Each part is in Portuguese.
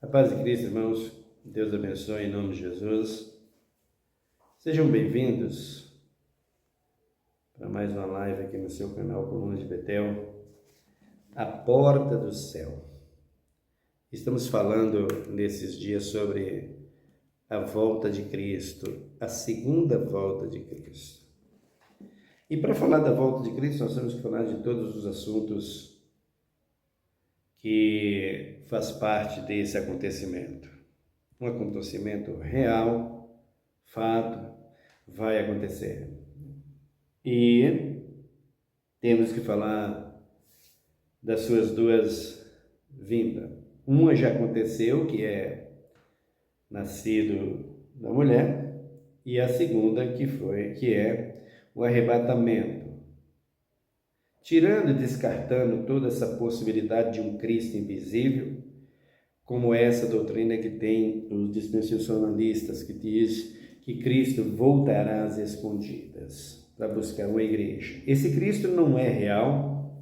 A paz de Cristo, irmãos. Deus abençoe em nome de Jesus. Sejam bem-vindos para mais uma live aqui no seu canal Coluna de Betel, a porta do céu. Estamos falando nesses dias sobre a volta de Cristo, a segunda volta de Cristo. E para falar da volta de Cristo, nós temos que falar de todos os assuntos que faz parte desse acontecimento. Um acontecimento real, fato, vai acontecer. E temos que falar das suas duas vindas. Uma já aconteceu, que é nascido da mulher, e a segunda que é o arrebatamento. Tirando e descartando toda essa possibilidade de um Cristo invisível, como essa doutrina que tem os dispensacionalistas, que diz que Cristo voltará às escondidas para buscar uma igreja. Esse Cristo não é real,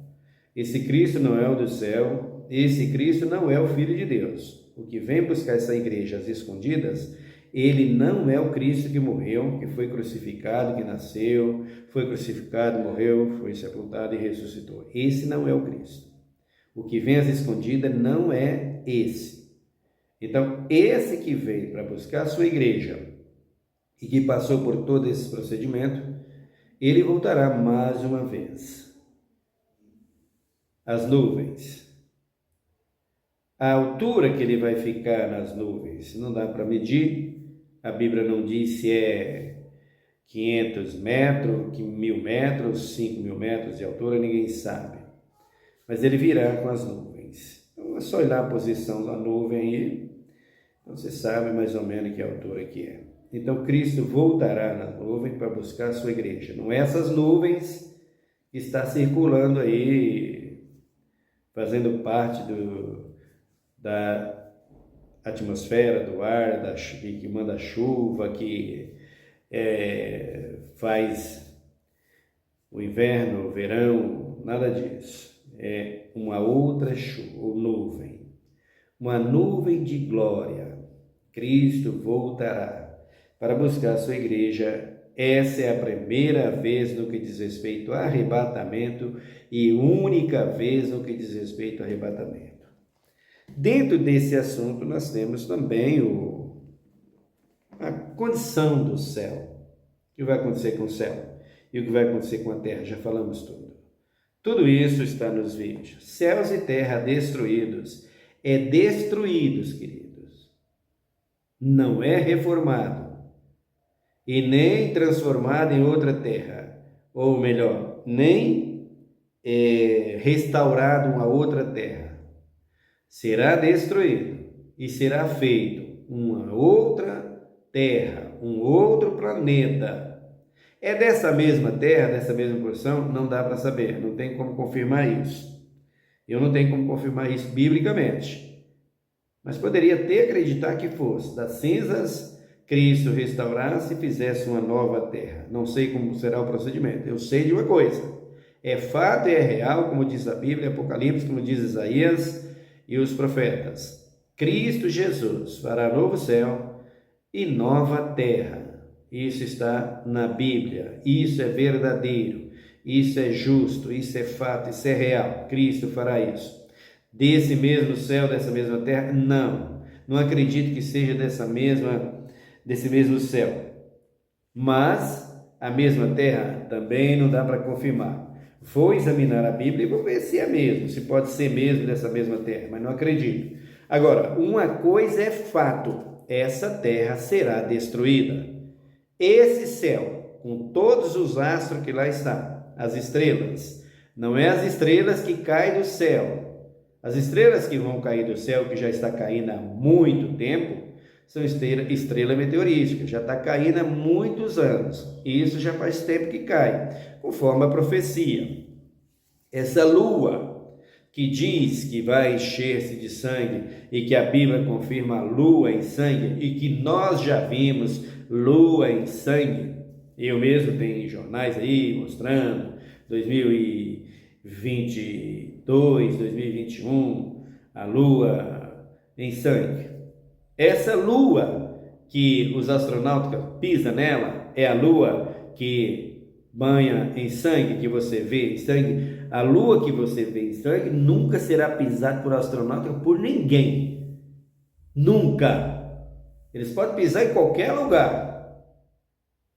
esse Cristo não é o do céu, esse Cristo não é o Filho de Deus. O que vem buscar essa igreja às escondidas, ele não é o Cristo que morreu, que foi crucificado, que nasceu, foi crucificado, morreu, foi sepultado e ressuscitou. Esse não é o Cristo. O que vem às escondidas não é esse. Então, esse que veio para buscar a sua igreja e que passou por todo esse procedimento, ele voltará mais uma vez. As nuvens. A altura que ele vai ficar nas nuvens não dá para medir. A Bíblia não diz se é 500 metros, 1.000 metros, 5.000 metros de altura, ninguém sabe. Mas ele virá com as nuvens. Então é só olhar a posição da nuvem aí, então você sabe mais ou menos que altura que é. Então Cristo voltará na nuvem para buscar a sua igreja. Não é essas nuvens que está circulando aí, fazendo parte da atmosfera, do ar, que manda chuva, que faz o inverno, o verão, nada disso. É uma outra nuvem, uma nuvem de glória. Cristo voltará para buscar a sua igreja. Essa é a primeira vez no que diz respeito ao arrebatamento e única vez no que diz respeito ao arrebatamento. Dentro desse assunto, nós temos também a condição do céu. O que vai acontecer com o céu e o que vai acontecer com a terra, já falamos tudo. Tudo isso está nos vídeos. Céus e terra destruídos. É destruídos, queridos. Não é reformado. E nem transformado em outra terra. Ou melhor, nem restaurado uma outra terra. Será destruído e será feito uma outra terra, um outro planeta. É dessa mesma terra, dessa mesma porção? Não dá para saber, não tem como confirmar isso. Eu não tenho como confirmar isso biblicamente. Mas poderia até acreditar que fosse. Das cinzas, Cristo restaurasse e fizesse uma nova terra. Não sei como será o procedimento. Eu sei de uma coisa. É fato e é real, como diz a Bíblia, Apocalipse, como diz Isaías e os profetas. Cristo Jesus fará novo céu e nova terra. Isso está na Bíblia. Isso é verdadeiro. Isso é justo. Isso é fato. Isso é real. Cristo fará isso. Desse mesmo céu, dessa mesma terra? Não. Não acredito que seja desse mesmo céu. Mas a mesma terra também não dá para confirmar. Vou examinar a Bíblia e vou ver se é mesmo, se pode ser mesmo dessa mesma terra, mas não acredito. Agora, uma coisa é fato, essa terra será destruída. Esse céu, com todos os astros que lá estão, as estrelas, não é as estrelas que caem do céu. As estrelas que vão cair do céu, que já está caindo há muito tempo, são estrela meteorística, já está caindo há muitos anos. Isso já faz tempo que cai, conforme a profecia. Essa lua que diz que vai encher-se de sangue e que a Bíblia confirma a lua em sangue e que nós já vimos lua em sangue. Eu mesmo tenho jornais aí mostrando 2022, 2021, a lua em sangue. Essa lua que os astronautas pisam nela é a lua que banha em sangue, que você vê em sangue. A lua que você vê em sangue nunca será pisada por astronauta por ninguém. Nunca. Eles podem pisar em qualquer lugar,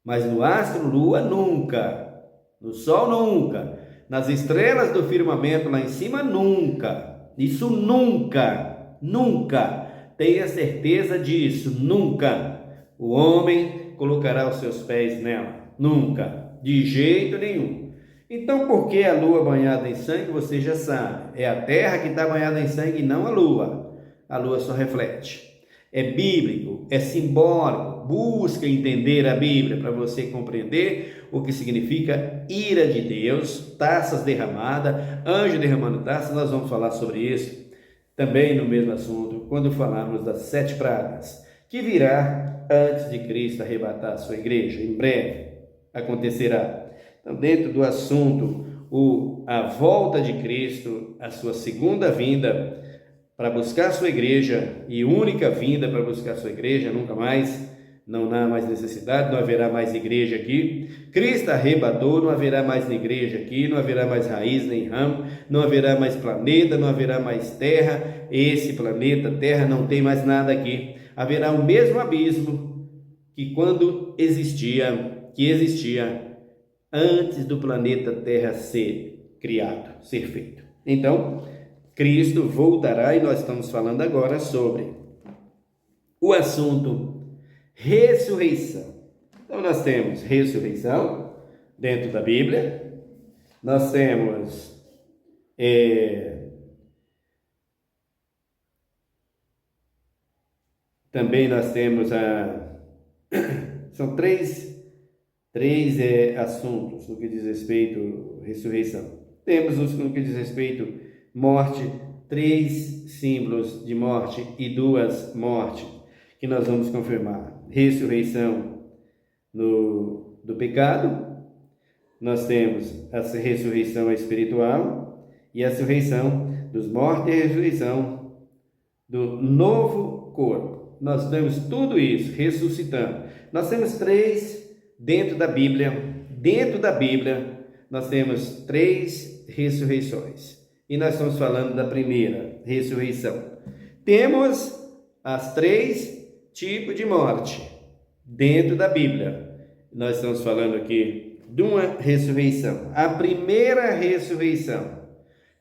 mas no astro lua nunca. No sol nunca. Nas estrelas do firmamento lá em cima nunca. Isso nunca. Nunca. Tenha certeza disso. Nunca. O homem colocará os seus pés nela. Nunca. De jeito nenhum. Então, por que a lua banhada em sangue? Você já sabe. É a terra que está banhada em sangue e não a lua. A lua só reflete. É bíblico, é simbólico. Busca entender a Bíblia para você compreender o que significa ira de Deus, taças derramadas, anjo derramando taças. Nós vamos falar sobre isso também no mesmo assunto, quando falarmos das 7 pragas, que virá antes de Cristo arrebatar a sua igreja. Em breve acontecerá. Então, dentro do assunto, a volta de Cristo, a sua segunda vinda, para buscar a sua igreja, e única vinda para buscar a sua igreja, nunca mais, não há mais necessidade, não haverá mais igreja aqui. Cristo arrebatou, não haverá mais igreja aqui, não haverá mais raiz nem ramo, não haverá mais planeta, não haverá mais terra. Esse planeta, terra, não tem mais nada aqui. Haverá o mesmo abismo que existia antes do planeta Terra ser criado, ser feito. Então, Cristo voltará e nós estamos falando agora sobre o assunto ressurreição. Então nós temos ressurreição dentro da Bíblia, nós temos também nós temos são três assuntos no que diz respeito à ressurreição. Temos no que diz respeito morte, 3 símbolos de morte e 2 mortes, que nós vamos confirmar. Ressurreição do pecado, nós temos a ressurreição espiritual e a ressurreição dos mortos e a ressurreição do novo corpo. Nós temos tudo isso, ressuscitando. Nós temos 3 dentro da Bíblia. Dentro da Bíblia, nós temos 3 ressurreições. E nós estamos falando da primeira ressurreição. Temos as 3 tipos de morte dentro da Bíblia. Nós estamos falando aqui de uma ressurreição. A primeira ressurreição,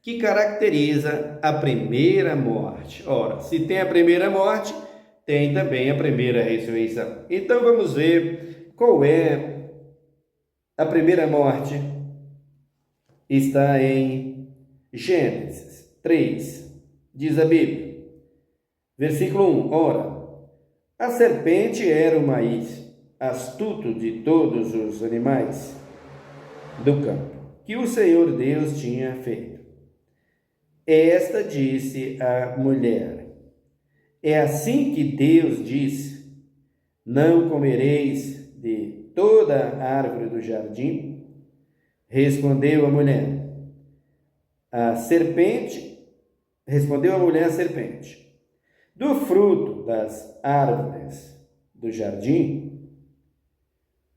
que caracteriza a primeira morte. Ora, se tem a primeira morte, tem também a primeira ressurreição. Então vamos ver qual é a primeira morte. Está em Gênesis 3, diz a Bíblia, versículo 1, ora, a serpente era o mais astuto de todos os animais do campo, que o Senhor Deus tinha feito. Esta disse à mulher, é assim que Deus disse, não comereis de toda a árvore do jardim? Respondeu a mulher, respondeu a mulher à serpente, do fruto das árvores do jardim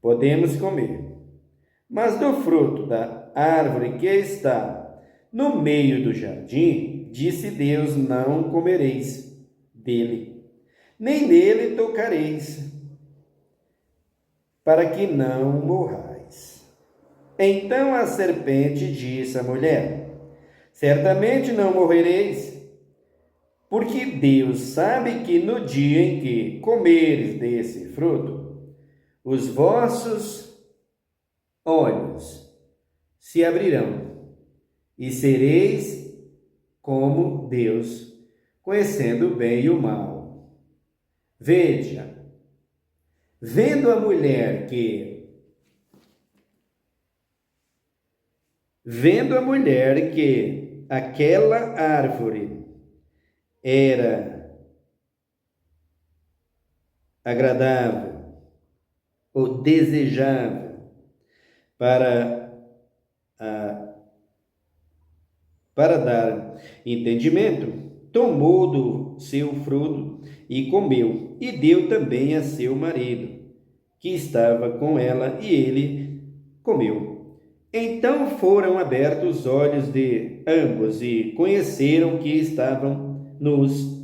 podemos comer, mas do fruto da árvore que está no meio do jardim, disse Deus, não comereis dele, nem nele tocareis, para que não morrais. Então a serpente disse à mulher, certamente não morrereis, porque Deus sabe que no dia em que comeres desse fruto, os vossos olhos se abrirão e sereis como Deus, conhecendo o bem e o mal. Veja, vendo a mulher que aquela árvore era agradável ou desejável para dar entendimento, tomou do seu fruto e comeu, e deu também a seu marido, que estava com ela, e ele comeu. Então foram abertos os olhos de ambos e conheceram que estavam nus.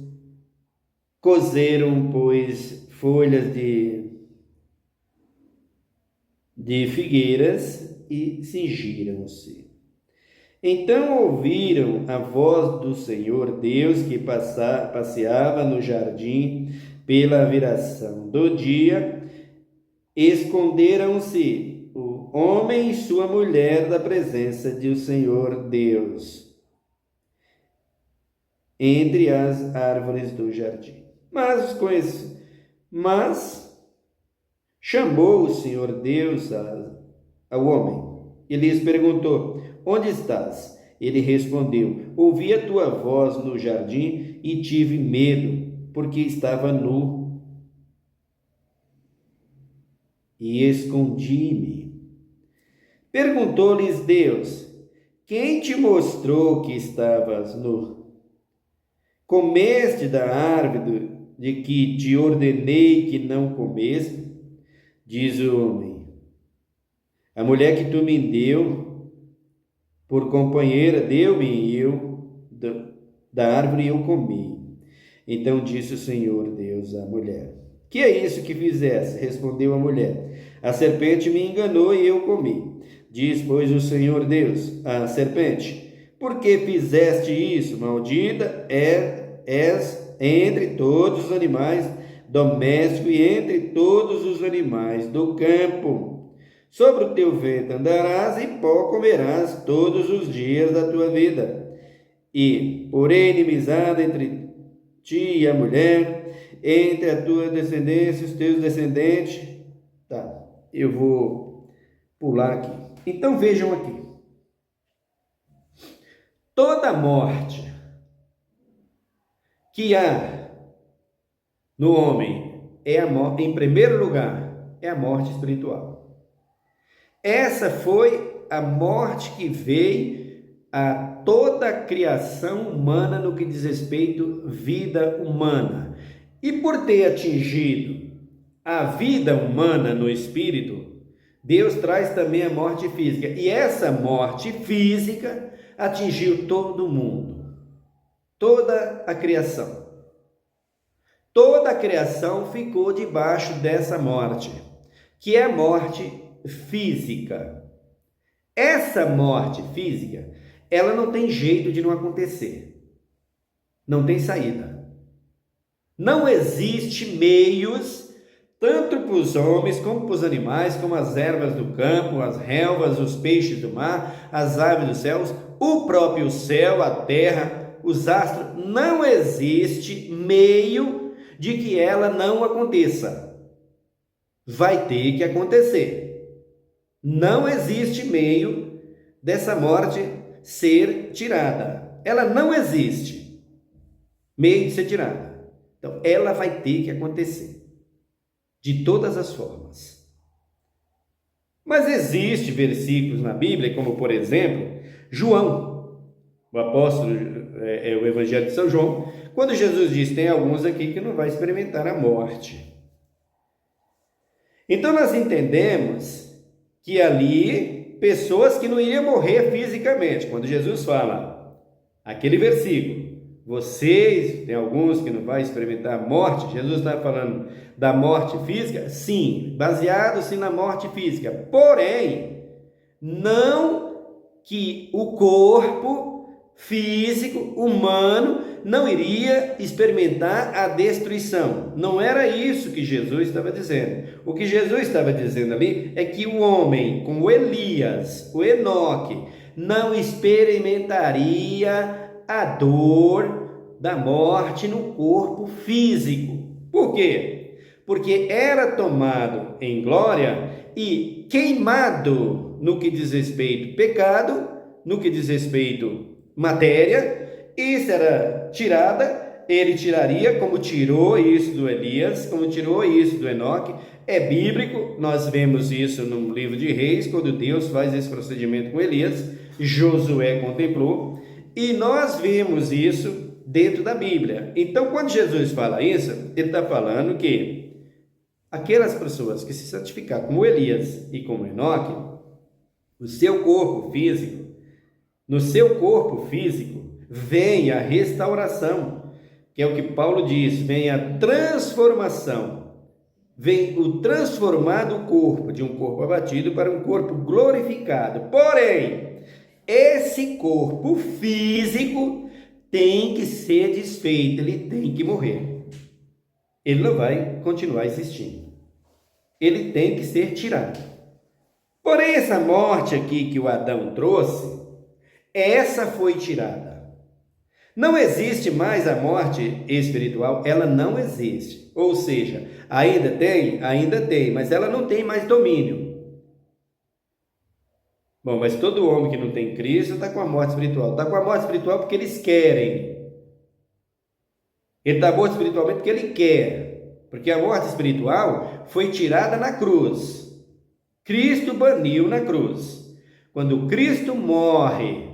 Cozeram, pois, folhas de figueiras e cingiram-se. Então ouviram a voz do Senhor Deus que passeava no jardim pela viração do dia. Esconderam-se o homem e sua mulher da presença do Senhor Deus entre as árvores do jardim. Mas chamou o Senhor Deus ao homem e lhes perguntou: onde estás? Ele respondeu: ouvi a tua voz no jardim e tive medo, porque estava nu e escondi-me. Perguntou-lhes Deus: quem te mostrou que estavas nu? Comeste da árvore de que te ordenei que não comesse? Diz o homem: a mulher que tu me deu por companheira deu-me e eu da árvore eu comi. Então disse o Senhor Deus à mulher: que é isso que fizeste? Respondeu a mulher: a serpente me enganou e eu comi. Diz, pois, o Senhor Deus à serpente: por que fizeste isso? Maldita és entre todos os animais domésticos e entre todos os animais do campo. Sobre o teu ventre andarás e pó comerás todos os dias da tua vida. E porém inimizade entre ti e a mulher, entre a tua descendência e os teus descendentes. Tá, eu vou pular aqui. Então vejam aqui. Toda morte que há no homem é a morte, em primeiro lugar, é a morte espiritual. Essa foi a morte que veio a toda a criação humana no que diz respeito à vida humana. E por ter atingido a vida humana no espírito, Deus traz também a morte física. E essa morte física atingiu todo mundo, toda a criação. Toda a criação ficou debaixo dessa morte, que é a morte física. Essa morte física, ela não tem jeito de não acontecer. Não tem saída. Não existe meios, tanto para os homens, como para os animais, como as ervas do campo, as relvas, os peixes do mar, as aves dos céus, o próprio céu, a terra, os astros. Não existe meio de que ela não aconteça. Vai ter que acontecer. Não existe meio dessa morte ser tirada. Ela não existe meio de ser tirada. Então, ela vai ter que acontecer. De todas as formas. Mas existem versículos na Bíblia, como por exemplo, João, o apóstolo, o Evangelho de São João, quando Jesus diz, tem alguns aqui que não vai experimentar a morte. Então nós entendemos que ali, pessoas que não iriam morrer fisicamente, quando Jesus fala, aquele versículo, vocês, tem alguns que não vai experimentar a morte, Jesus está falando da morte física? Sim, baseado-se na morte física, porém, não que o corpo físico, humano, não iria experimentar a destruição. Não era isso que Jesus estava dizendo. O que Jesus estava dizendo ali é que o homem, como Elias, o Enoque, não experimentaria a dor da morte no corpo físico. Por quê? Porque era tomado em glória e queimado no que diz respeito pecado, no que diz respeito matéria, isso era tirada, ele tiraria, como tirou isso do Elias, como tirou isso do Enoque. É bíblico, nós vemos isso no livro de Reis, quando Deus faz esse procedimento com Elias, Josué contemplou, e nós vemos isso dentro da Bíblia. Então, quando Jesus fala isso, ele está falando que aquelas pessoas que se santificar como Elias e como Enoque, o seu corpo físico, no seu corpo físico, vem a restauração, que é o que Paulo diz, vem a transformação, vem o transformar do corpo, de um corpo abatido para um corpo glorificado. Porém, esse corpo físico tem que ser desfeito, ele tem que morrer. Ele não vai continuar existindo. Ele tem que ser tirado. Porém, essa morte aqui que o Adão trouxe, essa foi tirada. Não existe mais a morte espiritual, ela não existe. Ou seja, ainda tem, mas ela não tem mais domínio. Bom, mas todo homem que não tem Cristo está com a morte espiritual. Está com a morte espiritual porque eles querem. Ele está morto espiritualmente porque ele quer. Porque a morte espiritual foi tirada na cruz. Cristo baniu na cruz. Quando Cristo morre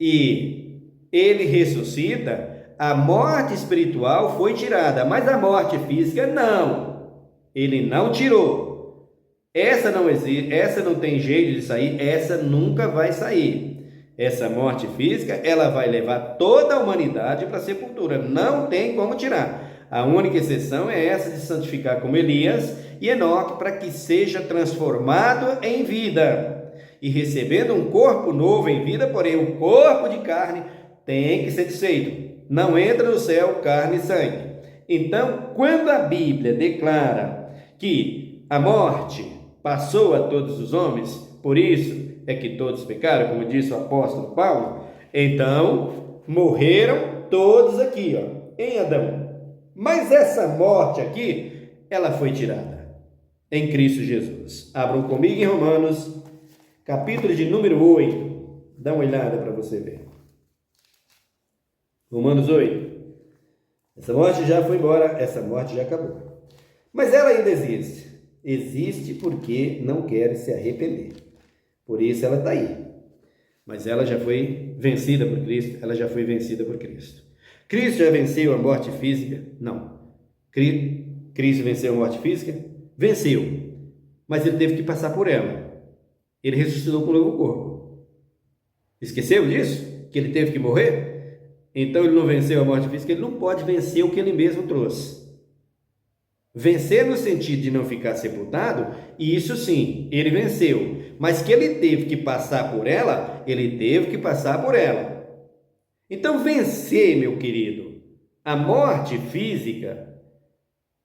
e ele ressuscita, a morte espiritual foi tirada, mas a morte física não. Ele não tirou. Essa não existe, essa não tem jeito de sair, essa nunca vai sair. Essa morte física, ela vai levar toda a humanidade para a sepultura. Não tem como tirar. A única exceção é essa de santificar como Elias e Enoque, para que seja transformado em vida e recebendo um corpo novo em vida, porém o corpo de carne tem que ser desfeito. Não entra no céu carne e sangue. Então, quando a Bíblia declara que a morte passou a todos os homens, por isso é que todos pecaram, como disse o apóstolo Paulo, então morreram todos aqui, em Adão. Mas essa morte aqui, ela foi tirada em Cristo Jesus. Abram comigo em Romanos, capítulo de número 8. Dá uma olhada para você ver. Romanos 8. Essa morte já foi embora, essa morte já acabou. Mas ela ainda existe. Existe porque não quer se arrepender. Por isso ela está aí. Mas ela já foi vencida por Cristo, ela já foi vencida por Cristo. Cristo já venceu a morte física? Não. Cristo venceu a morte física? Venceu. Mas ele teve que passar por ela. Ele ressuscitou com um novo corpo. Esqueceu disso? Que ele teve que morrer? Então ele não venceu a morte física, ele não pode vencer o que ele mesmo trouxe. Vencer no sentido de não ficar sepultado, isso sim, ele venceu. Mas que ele teve que passar por ela, ele teve que passar por ela. Então vencer, meu querido, a morte física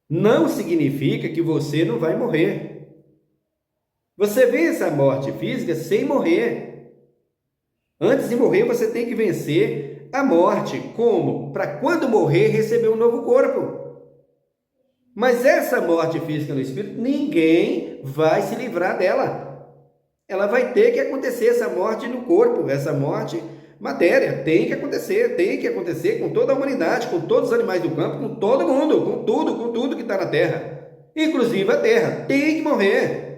não significa que você não vai morrer. Você vence a morte física sem morrer. Antes de morrer, você tem que vencer a morte. Como? Para quando morrer, receber um novo corpo. Mas essa morte física no espírito, ninguém vai se livrar dela. Ela vai ter que acontecer, essa morte no corpo, essa morte matéria, tem que acontecer com toda a humanidade, com todos os animais do campo, com todo mundo, com tudo que está na terra. Inclusive a terra, tem que morrer.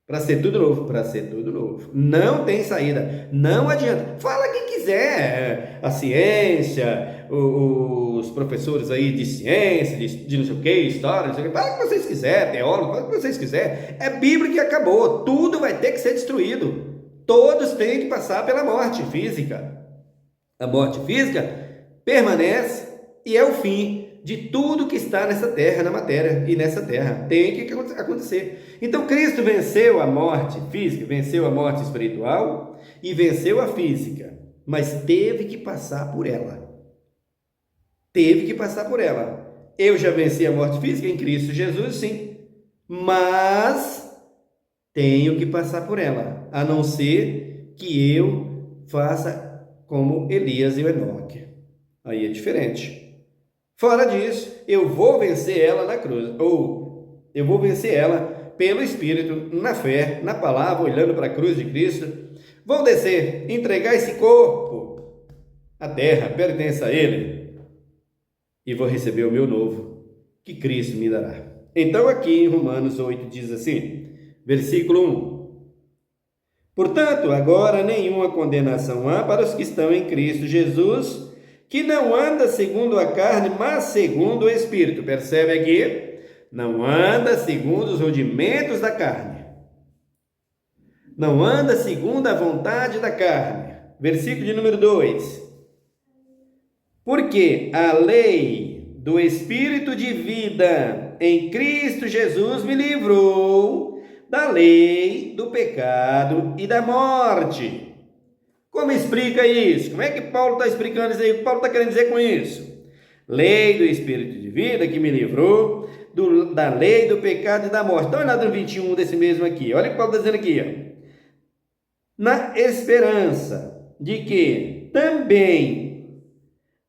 Para ser tudo novo, Não tem saída, não adianta. Fala quem quiser, a ciência, os professores aí de ciência, de não sei o que, história, não sei o que, fala o que vocês quiserem, teólogo, fala o que vocês quiserem. É Bíblia que acabou, tudo vai ter que ser destruído. Todos têm que passar pela morte física. A morte física permanece e é o fim de tudo que está nessa terra, na matéria e nessa terra. Tem que acontecer. Então Cristo venceu a morte física, venceu a morte espiritual e venceu a física, mas teve que passar por ela. Teve que passar por ela. Eu já venci a morte física em Cristo Jesus, sim, mas tenho que passar por ela, a não ser que eu faça como Elias e Enoque. Aí é diferente. Fora disso, eu vou vencer ela na cruz, ou eu vou vencer ela pelo Espírito, na fé, na palavra, olhando para a cruz de Cristo. Vou descer, entregar esse corpo, a terra pertence a Ele, e vou receber o meu novo, que Cristo me dará. Então aqui em Romanos 8 diz assim, versículo 1. Portanto, agora nenhuma condenação há para os que estão em Cristo Jesus, que não anda segundo a carne, mas segundo o Espírito. Percebe aqui? Não anda segundo os rudimentos da carne. Não anda segundo a vontade da carne. Versículo de número 2. Porque a lei do Espírito de vida em Cristo Jesus me livrou da lei do pecado e da morte. Como explica isso? Como é que Paulo está explicando isso aí? O que Paulo está querendo dizer com isso? Lei do Espírito de vida que me livrou da lei do pecado e da morte. Dá uma olhada no 21 desse mesmo aqui. Olha o que Paulo está dizendo aqui. Ó. Na esperança de que também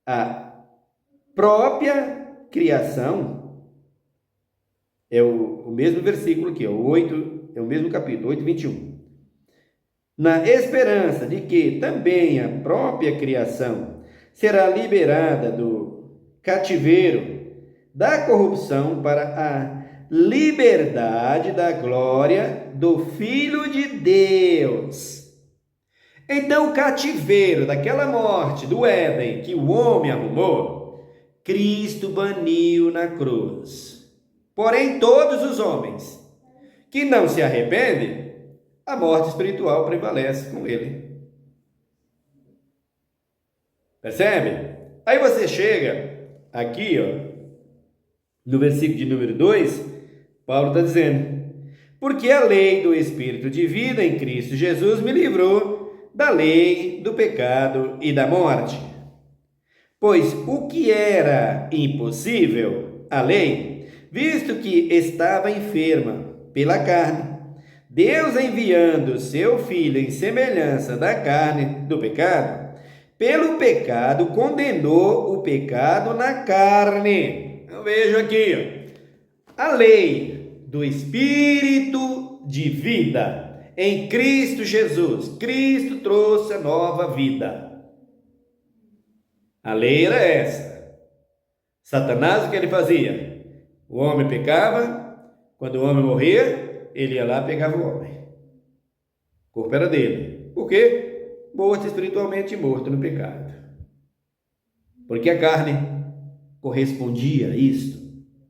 a própria criação, é o mesmo versículo aqui, ó, 8, é o mesmo capítulo, 8:21. Na esperança de que também a própria criação será liberada do cativeiro da corrupção para a liberdade da glória do Filho de Deus. Então, o cativeiro daquela morte do Éden que o homem arrumou, Cristo baniu na cruz. Porém, todos os homens que não se arrependem, a morte espiritual prevalece com ele. Percebe? Aí você chega aqui, ó, no versículo de número 2, Paulo está dizendo: porque a lei do Espírito de vida em Cristo Jesus me livrou da lei do pecado e da morte. Pois o que era impossível, a lei, visto que estava enferma pela carne, Deus, enviando seu Filho em semelhança da carne do pecado, pelo pecado condenou o pecado na carne. Eu vejo aqui, a lei do Espírito de vida em Cristo Jesus. Cristo trouxe a nova vida. A lei era essa. Satanás, o que ele fazia? O homem pecava, quando o homem morria, ele ia lá e pegava o homem. O corpo era dele. Por quê? Morto espiritualmente, morto no pecado. Porque a carne correspondia a isto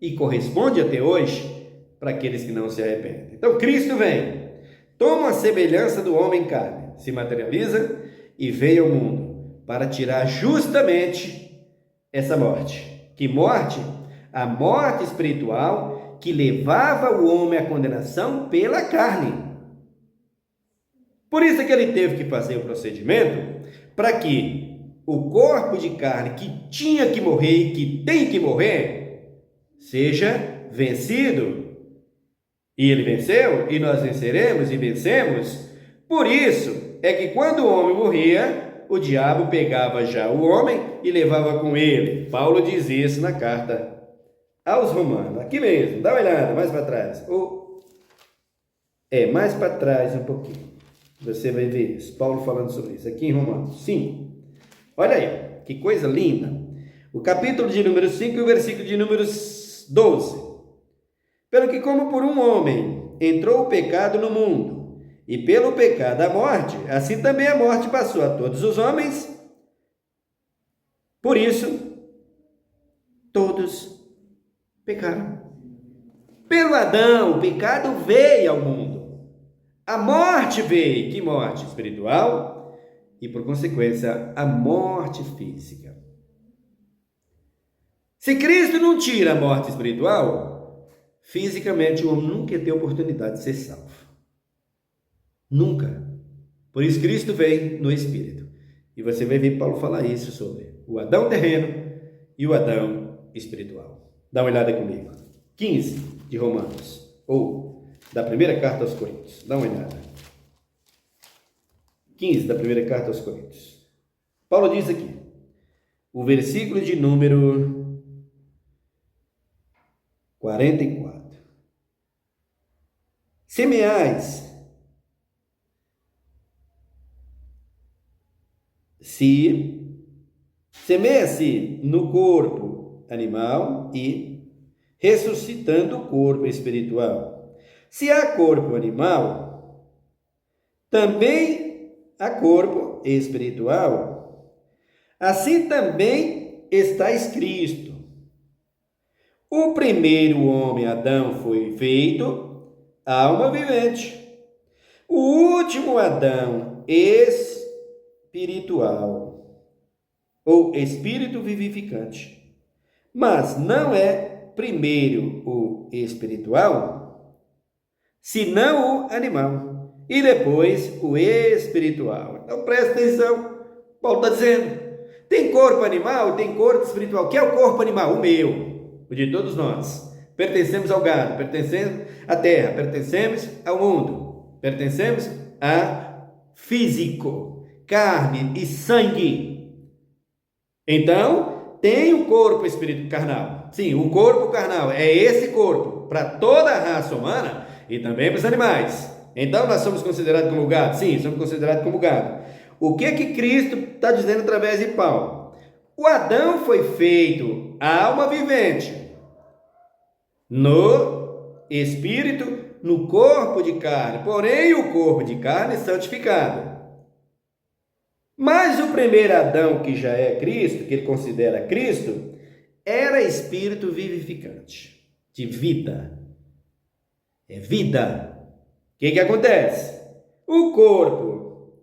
e corresponde até hoje para aqueles que não se arrependem. Então Cristo vem, toma a semelhança do homem carne, se materializa e veio ao mundo para tirar justamente essa morte. Que morte? A morte espiritual que levava o homem à condenação pela carne. Por isso é que ele teve que fazer o procedimento para que o corpo de carne que tinha que morrer e que tem que morrer seja vencido. E ele venceu, e nós venceremos e vencemos. Por isso é que quando o homem morria, o diabo pegava já o homem e levava com ele. Paulo diz isso na carta aos Romanos, aqui mesmo, dá uma olhada, mais para trás. Mais para trás um pouquinho. Você vai ver isso, Paulo falando sobre isso, aqui em Romanos 5. Olha aí, que coisa linda. O capítulo de número 5 e o versículo de número 12. Pelo que como por um homem entrou o pecado no mundo, e pelo pecado a morte, assim também a morte passou a todos os homens. Por isso, todos pecaram. Pelo Adão, o pecado veio ao mundo. A morte veio. Que morte? Espiritual e, por consequência, a morte física. Se Cristo não tira a morte espiritual, fisicamente o homem nunca ia ter oportunidade de ser salvo. Nunca. Por isso Cristo veio no Espírito. E você vai ver Paulo falar isso sobre o Adão terreno e o Adão espiritual. Dá uma olhada comigo. 15 de Romanos, ou da primeira carta aos Coríntios. Dá uma olhada. 15 da primeira carta aos Coríntios. Paulo diz aqui, o versículo de número 44. Semeais, semeia-se no corpo animal e ressuscitando o corpo espiritual. Se há corpo animal, também há corpo espiritual. Assim também está escrito: o primeiro homem, Adão, foi feito alma vivente. O último Adão, espiritual, ou espírito vivificante. Mas não é primeiro o espiritual, senão o animal, e depois o espiritual. Então presta atenção, Paulo está dizendo, tem corpo animal e tem corpo espiritual. O que é o corpo animal? O meu, o de todos nós. Pertencemos ao gado, pertencemos à terra, pertencemos ao mundo, pertencemos a físico, carne e sangue. Então, tem o corpo espírito carnal. Sim, o corpo carnal é esse corpo para toda a raça humana e também para os animais. Então, nós somos considerados como gado? Sim, somos considerados como gado. O que que Cristo está dizendo através de Paulo? O Adão foi feito alma vivente, no espírito, no corpo de carne, porém o corpo de carne é santificado. Mas o primeiro Adão, que já é Cristo, que ele considera Cristo, era espírito vivificante, de vida. É vida. O que acontece? O corpo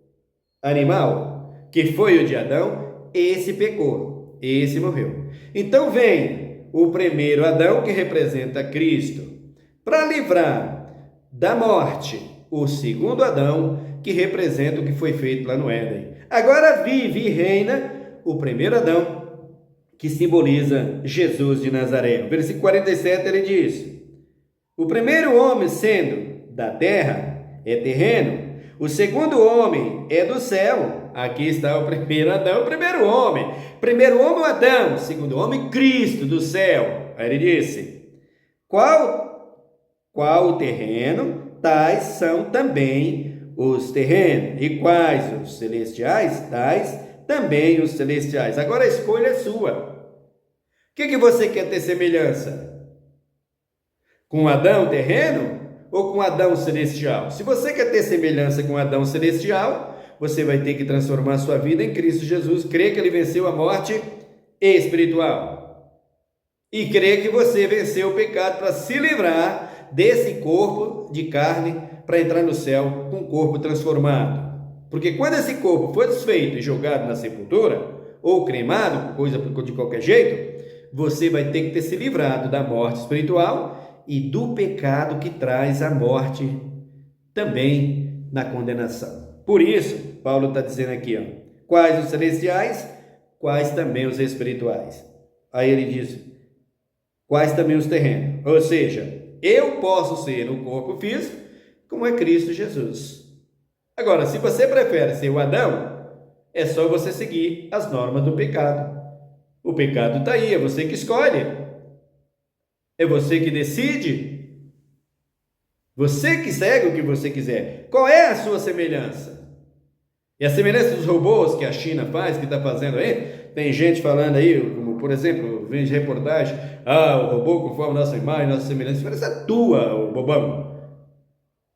animal, que foi o de Adão, esse pecou, esse morreu. Então vem o primeiro Adão, que representa Cristo, para livrar da morte o segundo Adão, que representa o que foi feito lá no Éden. Agora vive e reina o primeiro Adão, que simboliza Jesus de Nazaré. No versículo 47 ele diz: o primeiro homem, sendo da terra, é terreno. O segundo homem é do céu. Aqui está o primeiro Adão, o primeiro homem. Primeiro homem, Adão. O segundo homem, Cristo do céu. Aí ele disse: qual o terreno? Tais são também os terrenos. E quais os celestiais? Tais também os celestiais. Agora a escolha é sua. O que você quer ter semelhança? Com Adão terreno ou com Adão celestial? Se você quer ter semelhança com Adão celestial, você vai ter que transformar a sua vida em Cristo Jesus, crer que ele venceu a morte espiritual e crer que você venceu o pecado para se livrar desse corpo de carne para entrar no céu com um corpo transformado. Porque quando esse corpo for desfeito e jogado na sepultura ou cremado, coisa de qualquer jeito, você vai ter que ter se livrado da morte espiritual e do pecado que traz a morte também na condenação. Por isso, Paulo está dizendo aqui, quais os celestiais, quais também os espirituais. Aí ele diz, quais também os terrenos. Ou seja, eu posso ser o corpo físico, como é Cristo Jesus. Agora, se você prefere ser o Adão, é só você seguir as normas do pecado. O pecado está aí, é você que escolhe. É você que decide. Você que segue o que você quiser. Qual é a sua semelhança? E a semelhança dos robôs que a China faz, que está fazendo aí, tem gente falando aí, como por exemplo, vem de reportagem, o robô conforme nossa imagem, nossa semelhança, parece a tua, o bobão.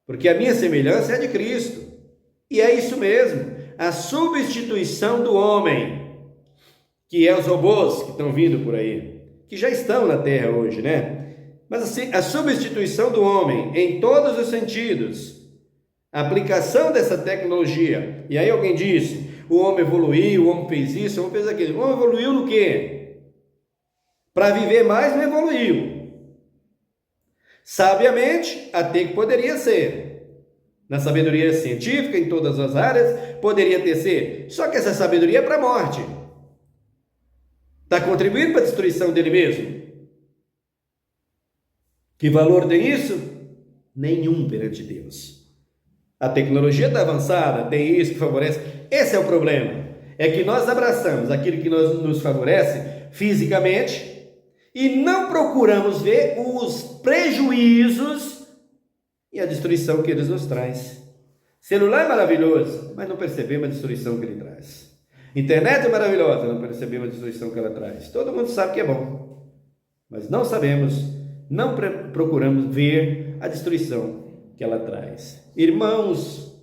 Porque a minha semelhança é a de Cristo. E é isso mesmo, a substituição do homem, que é os robôs que estão vindo por aí, que já estão na Terra hoje, né? Mas assim, a substituição do homem em todos os sentidos, a aplicação dessa tecnologia. E aí alguém disse, o homem evoluiu, o homem fez isso, o homem fez aquilo. O homem evoluiu no quê? Para viver mais, não evoluiu. Sabiamente, até que poderia ser. Na sabedoria científica, em todas as áreas, poderia ter ser. Só que essa sabedoria é para a morte. Está contribuindo para a destruição dele mesmo. Que valor tem isso? Nenhum perante Deus. A tecnologia está avançada, tem isso que favorece. Esse é o problema. É que nós abraçamos aquilo que nos favorece fisicamente e não procuramos ver os prejuízos e a destruição que eles nos traz. Celular é maravilhoso, mas não percebemos a destruição que ele traz. Internet é maravilhosa, não percebemos a destruição que ela traz. Todo mundo sabe que é bom, mas não sabemos, não procuramos ver a destruição que ela traz. Irmãos,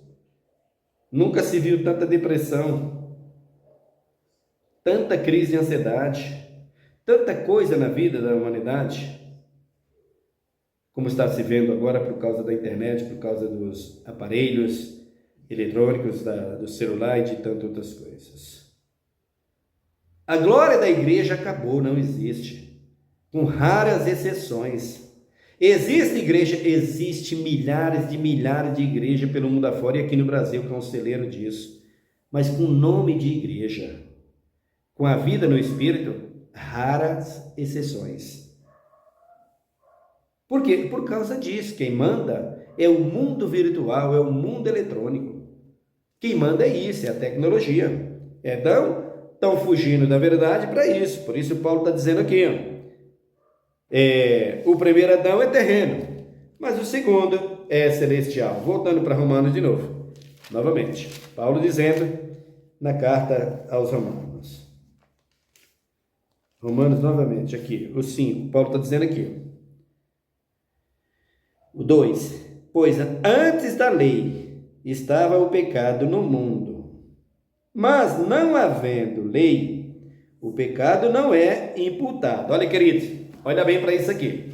nunca se viu tanta depressão, tanta crise de ansiedade, tanta coisa na vida da humanidade, como está se vendo agora por causa da internet, por causa dos aparelhos eletrônicos, do celular e de tantas outras coisas. A glória da igreja acabou, não existe, com raras exceções. Existe igreja, existe milhares de igrejas pelo mundo afora e aqui no Brasil, que é um celeiro disso, mas com nome de igreja, com a vida no Espírito, raras exceções. Por quê? Por causa disso, quem manda é o mundo virtual, é o mundo eletrônico. Quem manda é isso, é a tecnologia. Então, estão fugindo da verdade para isso. Por isso Paulo está dizendo aqui, o primeiro Adão é terreno, mas o segundo é celestial. Voltando para Romanos de novo, novamente. Paulo dizendo na carta aos Romanos. Romanos novamente, aqui, o 5. Paulo está dizendo aqui. O 2. Pois antes da lei estava o pecado no mundo, mas não havendo lei, o pecado não é imputado. Olha, queridos, olha bem para isso aqui.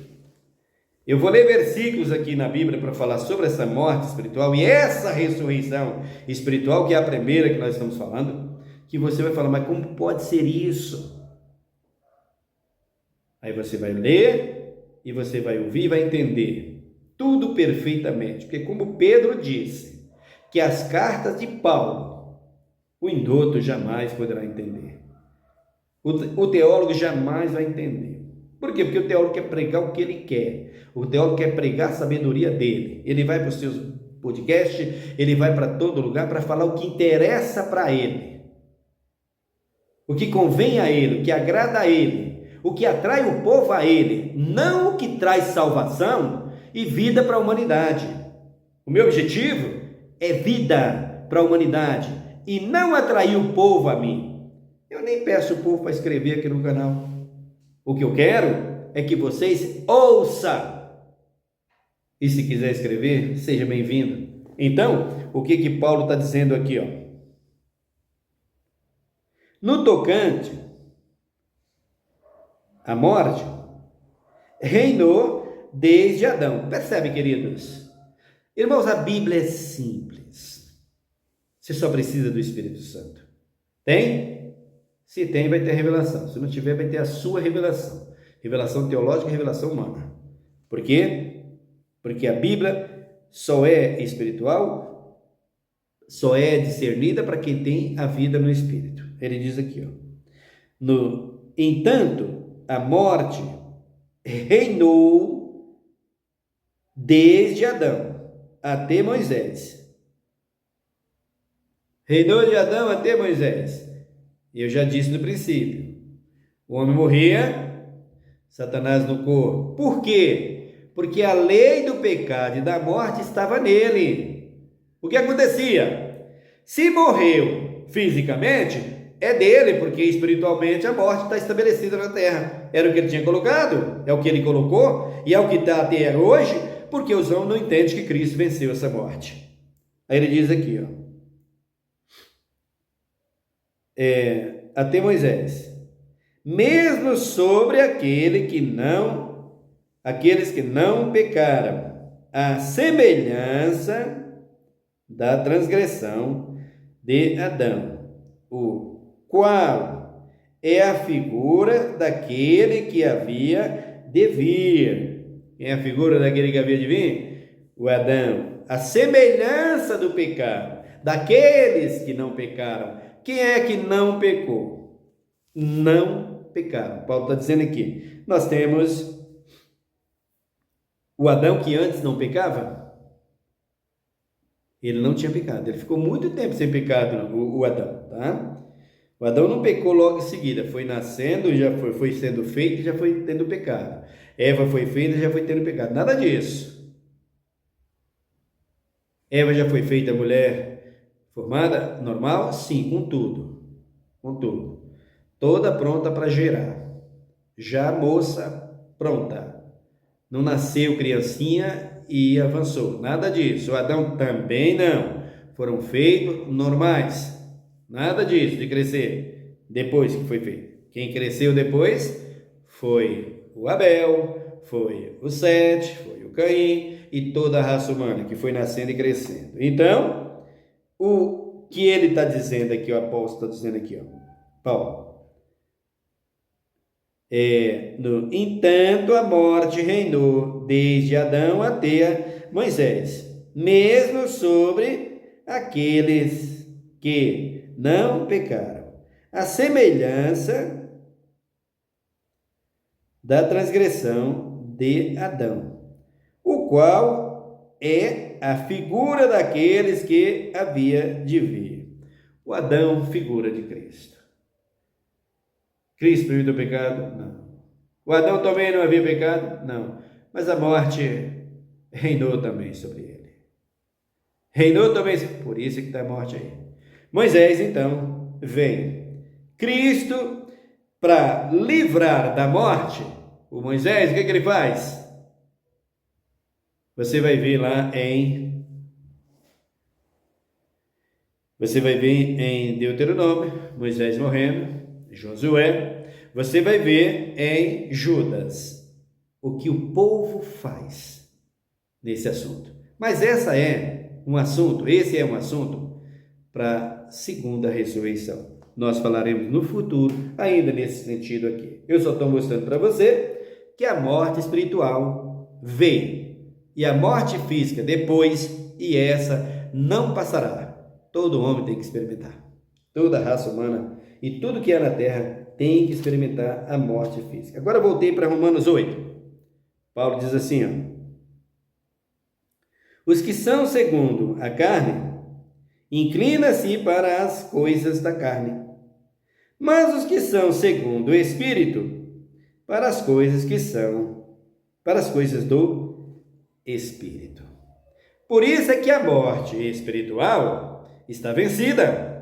Eu vou ler versículos aqui na Bíblia para falar sobre essa morte espiritual e essa ressurreição espiritual, que é a primeira que nós estamos falando, que você vai falar, mas como pode ser isso? Aí você vai ler e você vai ouvir e vai entender tudo perfeitamente, porque como Pedro disse, que as cartas de Paulo, o indoto jamais poderá entender. O teólogo jamais vai entender. Por quê? Porque o teólogo quer pregar o que ele quer. O teólogo quer pregar a sabedoria dele. Ele vai para os seus podcasts, ele vai para todo lugar para falar o que interessa para ele. O que convém a ele, o que agrada a ele, o que atrai o povo a ele, não o que traz salvação e vida para a humanidade. O meu objetivo é vida para a humanidade e não atrair o povo a mim. Eu nem peço o povo para escrever aqui no canal. O que eu quero é que vocês ouçam. E se quiser escrever, seja bem-vindo. Então, o que Paulo está dizendo aqui? No tocante à morte, reinou desde Adão. Percebe, queridos? Irmãos, a Bíblia é simples. Você só precisa do Espírito Santo. Tem? Se tem, vai ter revelação. Se não tiver, vai ter a sua revelação. Revelação teológica e revelação humana. Por quê? Porque a Bíblia só é espiritual, só é discernida para quem tem a vida no Espírito. Ele diz aqui, entanto, a morte reinou desde Adão até Moisés. Reinou de Adão até Moisés. Eu já disse no princípio. O homem morria, Satanás no corpo. Por quê? Porque a lei do pecado e da morte estava nele. O que acontecia? Se morreu fisicamente, é dele, porque espiritualmente a morte está estabelecida na terra. Era o que ele tinha colocado, é o que ele colocou, e é o que está até hoje, porque os homens não entendem que Cristo venceu essa morte. Aí ele diz aqui, até Moisés, mesmo sobre aqueles que não pecaram, a semelhança da transgressão de Adão, o qual é a figura daquele que havia de vir. Quem é a figura daquele que havia de vir? O Adão. A semelhança do pecado, daqueles que não pecaram. Quem é que não pecou? Não pecaram. Paulo está dizendo aqui, nós temos o Adão que antes não pecava. Ele não tinha pecado, ele ficou muito tempo sem pecado, o Adão, tá? O Adão não pecou logo em seguida, foi nascendo, já foi sendo feito, já foi tendo pecado. Eva foi feita, já foi tendo pecado. Nada disso. Eva já foi feita mulher formada, normal? Sim, com tudo. Com tudo. Toda pronta para gerar. Já moça pronta. Não nasceu criancinha e avançou. Nada disso. O Adão também não. Foram feitos normais. Nada disso de crescer. depois que foi feito. Quem cresceu depois foi o Abel, foi o Sete, foi o Caim e toda a raça humana que foi nascendo e crescendo. Então, o que ele está dizendo aqui, o apóstolo está dizendo aqui, ó, Paulo. No entanto, a morte reinou desde Adão até Moisés, mesmo sobre aqueles que não pecaram. A semelhança da transgressão de Adão, o qual é a figura daqueles que havia de vir. O Adão, figura de Cristo. Cristo permitiu o pecado? Não. O Adão também não havia pecado? Não. Mas a morte reinou também sobre ele. Reinou também, por isso que está a morte aí. Moisés, então, vem. Cristo, para livrar da morte, o Moisés, o que ele faz? Você vai ver lá Você vai ver em Deuteronômio, Moisés morrendo, Josué. Você vai ver em Judas o que o povo faz nesse assunto. Mas esse é um assunto para a segunda ressurreição. Nós falaremos no futuro, ainda nesse sentido aqui. Eu só estou mostrando para você que a morte espiritual veio e a morte física depois, e essa não passará. Todo homem tem que experimentar. Toda a raça humana e tudo que há na terra tem que experimentar a morte física. Agora voltei para Romanos 8. Paulo diz assim, ó. Os que são segundo a carne, inclina-se para as coisas da carne. Mas os que são segundo o Espírito, para as coisas do Espírito. Por isso é que a morte espiritual está vencida.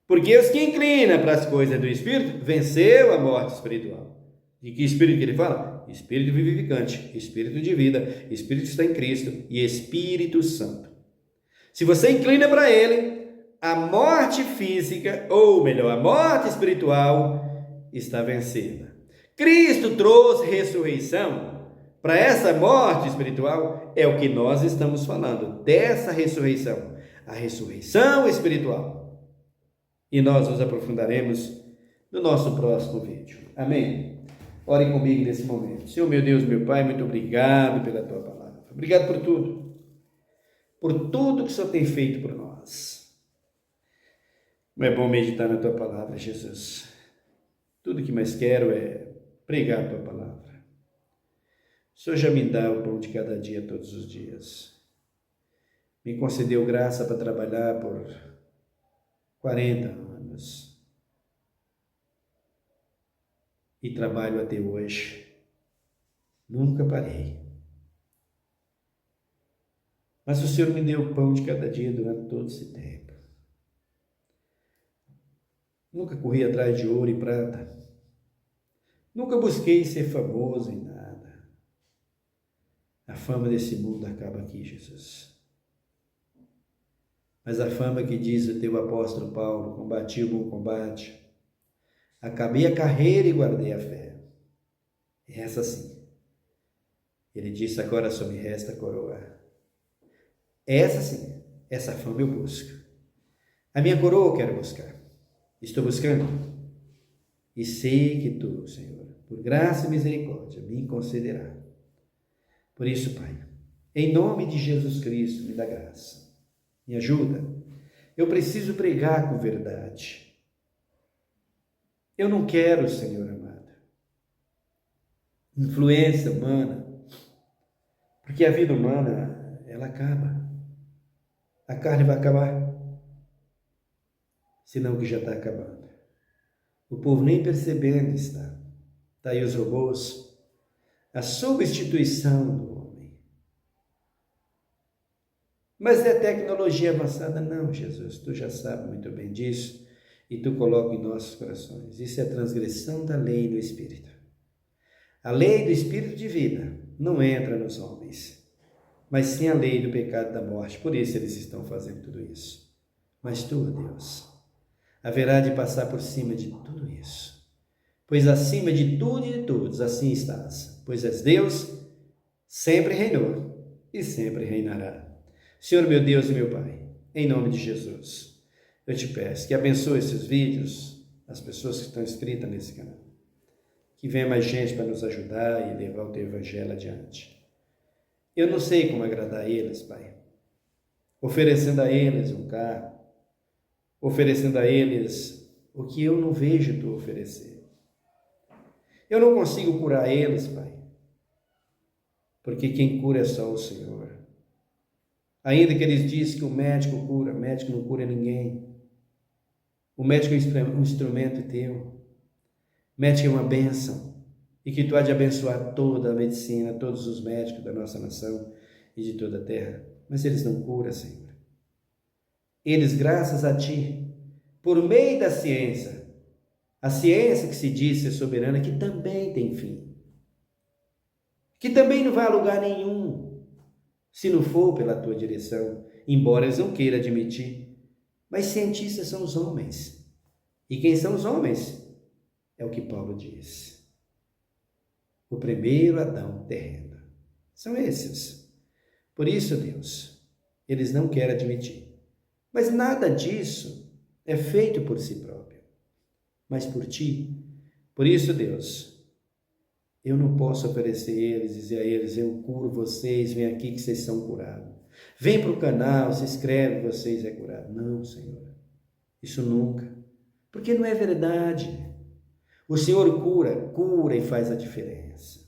Porque os que inclinam para as coisas do Espírito, venceu a morte espiritual. De que Espírito que ele fala? Espírito vivificante, Espírito de vida, Espírito que está em Cristo e Espírito Santo. Se você inclina para ele, a morte física, ou melhor, a morte espiritual, está vencida. Cristo trouxe ressurreição para essa morte espiritual, é o que nós estamos falando, dessa ressurreição, a ressurreição espiritual. E nós nos aprofundaremos no nosso próximo vídeo. Amém? Ore comigo nesse momento. Senhor, meu Deus, meu Pai, muito obrigado pela Tua palavra. Obrigado por tudo. Por tudo que o Senhor tem feito por nós. Como é bom meditar na Tua palavra, Jesus. Tudo que mais quero é pregar a Tua palavra. O Senhor já me dá o pão de cada dia, todos os dias. Me concedeu graça para trabalhar por 40 anos. E trabalho até hoje. Nunca parei. Mas o Senhor me deu o pão de cada dia durante todo esse tempo. Nunca corri atrás de ouro e prata. Nunca busquei ser famoso em nada. A fama desse mundo acaba aqui, Jesus. Mas a fama que diz o teu apóstolo Paulo, combati o bom combate, acabei a carreira e guardei a fé. Essa sim. Ele disse, agora só me resta a coroa. Essa sim, essa fama eu busco. A minha coroa eu quero buscar. Estou buscando. E sei que tu, Senhor, por graça e misericórdia, me concederá. Por isso, Pai, em nome de Jesus Cristo, me dá graça. Me ajuda. Eu preciso pregar com verdade. Eu não quero, Senhor amado, influência humana, porque a vida humana, ela acaba. A carne vai acabar, senão que já está acabando. O povo nem percebendo está. Está aí os robôs, a substituição do homem. Mas é tecnologia avançada? Não, Jesus, tu já sabes muito bem disso e tu coloca em nossos corações. Isso é a transgressão da lei do Espírito. A lei do Espírito de vida não entra nos homens, mas sim a lei do pecado e da morte. Por isso eles estão fazendo tudo isso. Mas tu, Deus, haverá de passar por cima de tudo isso. Pois acima de tudo e de todos, assim estás. Pois és Deus, sempre reinou e sempre reinará. Senhor meu Deus e meu Pai, em nome de Jesus, eu te peço que abençoe esses vídeos, as pessoas que estão inscritas nesse canal. Que venha mais gente para nos ajudar e levar o teu evangelho adiante. Eu não sei como agradar a eles, Pai. Oferecendo a eles um carro, oferecendo a eles o que eu não vejo tu oferecer. Eu não consigo curar eles, Pai, porque quem cura é só o Senhor. Ainda que eles dizem que o médico cura, o médico não cura ninguém. O médico é um instrumento teu. O médico é uma bênção. E que tu há de abençoar toda a medicina, todos os médicos da nossa nação e de toda a terra. Mas eles não curam, Senhor. Eles, graças a ti, por meio da ciência, a ciência que se diz ser soberana, que também tem fim, que também não vai a lugar nenhum, se não for pela tua direção, embora eles não queiram admitir. Mas cientistas são os homens. E quem são os homens? É o que Paulo diz. O primeiro Adão terreno. São esses. Por isso, Deus, eles não querem admitir. Mas nada disso é feito por si próprio, mas por ti. Por isso, Deus, eu não posso oferecer a eles, dizer a eles, eu curo vocês, vem aqui que vocês são curados. Vem para o canal, se inscreve, vocês é curado. Não, Senhor, isso nunca. Porque não é verdade. O Senhor cura e faz a diferença.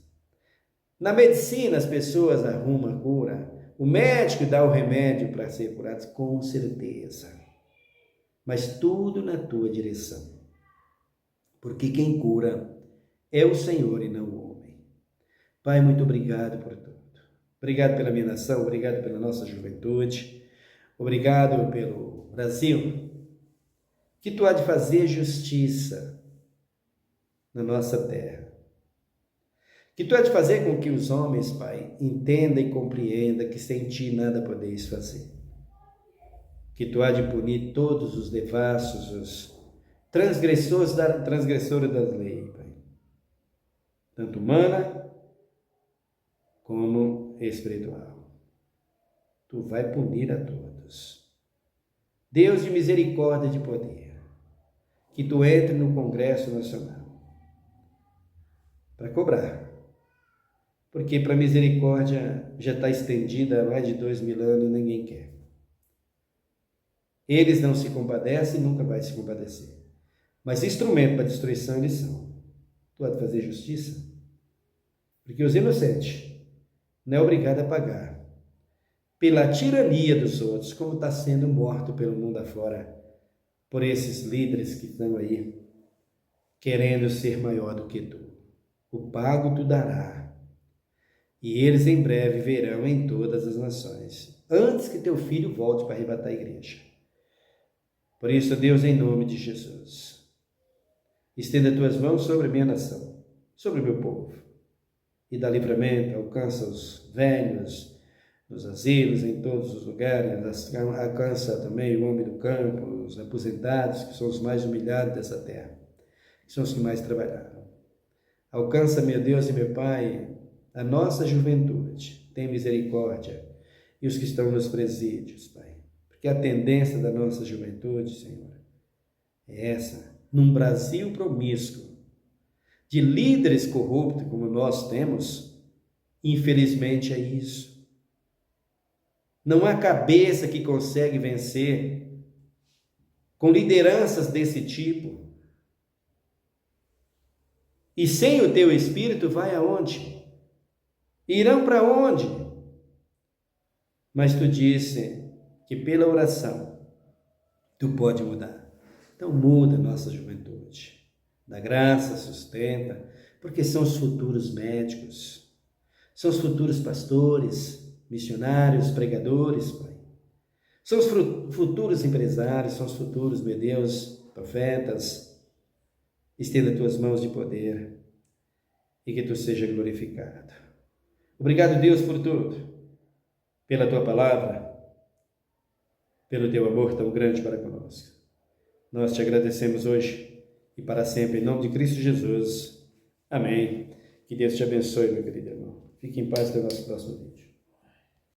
Na medicina, as pessoas arrumam a cura. O médico dá o remédio para ser curado, com certeza. Mas tudo na tua direção. Porque quem cura é o Senhor e não o homem. Pai, muito obrigado por tudo. Obrigado pela minha nação, obrigado pela nossa juventude. Obrigado pelo Brasil. Que tu há de fazer justiça na nossa terra. Que tu há de fazer com que os homens, Pai, entendam e compreendam que sem ti nada podeis fazer. Que tu há de punir todos os devassos, os transgressores das leis, Pai. Tanto humana como espiritual. Tu vai punir a todos. Deus de misericórdia e de poder. Que tu entre no Congresso Nacional para cobrar. Porque para a misericórdia já está estendida há mais de 2000 anos e ninguém quer. Eles não se compadecem e nunca vai se compadecer. Mas instrumento para destruição eles são. Tu há de fazer justiça? Porque os inocentes não é obrigado a pagar pela tirania dos outros, como está sendo morto pelo mundo afora, por esses líderes que estão aí, querendo ser maior do que tu. O pago tu dará. E eles em breve verão em todas as nações, antes que teu filho volte para arrebatar a igreja. Por isso, Deus, em nome de Jesus, estenda tuas mãos sobre a minha nação, sobre o meu povo, e dá livramento, alcança os velhos, nos asilos, em todos os lugares, alcança também o homem do campo, os aposentados, que são os mais humilhados dessa terra, que são os que mais trabalharam. Alcança, meu Deus e meu Pai, a nossa juventude, tem misericórdia, e os que estão nos presídios, Pai. Porque a tendência da nossa juventude, Senhor, é essa, num Brasil promíscuo, de líderes corruptos como nós temos, infelizmente é isso. Não há cabeça que consegue vencer com lideranças desse tipo. E sem o teu Espírito vai aonde? Irão para onde? Mas tu disse que pela oração tu pode mudar. Então muda a nossa juventude. Dá graça, sustenta, porque são os futuros médicos, são os futuros pastores, missionários, pregadores, Pai. São os futuros empresários, são os futuros, meu Deus, profetas. Estenda tuas mãos de poder e que tu seja glorificado. Obrigado, Deus, por tudo, pela tua palavra, pelo teu amor tão grande para conosco. Nós te agradecemos hoje e para sempre, em nome de Cristo Jesus. Amém. Que Deus te abençoe, meu querido irmão. Fique em paz até o nosso próximo vídeo.